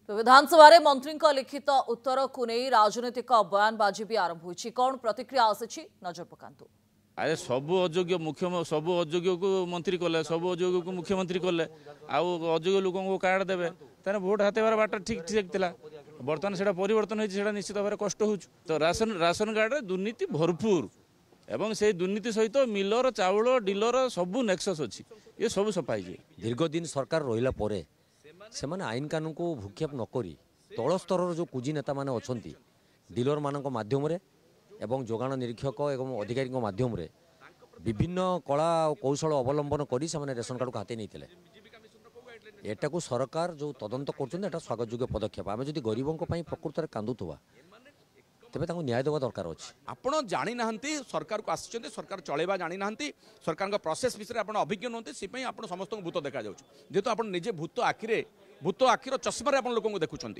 तो विधानसभा रे मंत्री लिखित उत्तर को नहीं राजनीतिक बयानबाजी भी आरंभ होइछि। कौन प्रतिक्रिया आसी नजर पकांतु। अरे सबू अयोग्य सबू अयोग्य को मंत्री कले सबू अयोग्य को मुख्यमंत्री कले अयोग्य लोक को कार्ड देवे तेना भोट हाथेबार बाट ठीक ठीक था। बर्तमान से परिवर्तन होता निश्चित भाव कष्ट हो। तो राशन कार्ड दुर्नीति भरपूर एवं से दुर्नीति सहित मिलर चाउल डीलर सबू नेक्सस अच्छी ये सब सफाई। दीर्घ दिन सरकार रहिला परे से माने आईन कानून को भूक्षेप नकरी तल स्तर जो कुजी नेता माने अछंती डीलर मानक माध्यम रे एवं जोगाण निरीक्षक एवं अधिकारी माध्यम रे विभिन्न कला और कौशल अवलंबन करी से माने रेशन कार्ड को हाथे नहीं थिले। एटा को सरकार जो तदंत कर स्वागत योग्य पदक्षेप। आम जदि गरीबों प्रकृत में कांदुवा तेज न्याय देवा दरकार अच्छे। आपण जानी नाहंती सरकार को आसी सरकार चलेबा जानी नाहंती सरकार का प्रोसेस विषय आप अभिज्ञ नुहति से आप समस्त भूत देखा जेहेतु आप निजे भूत आखिरे भूत आखिर चश्मा आप लोक देखुं।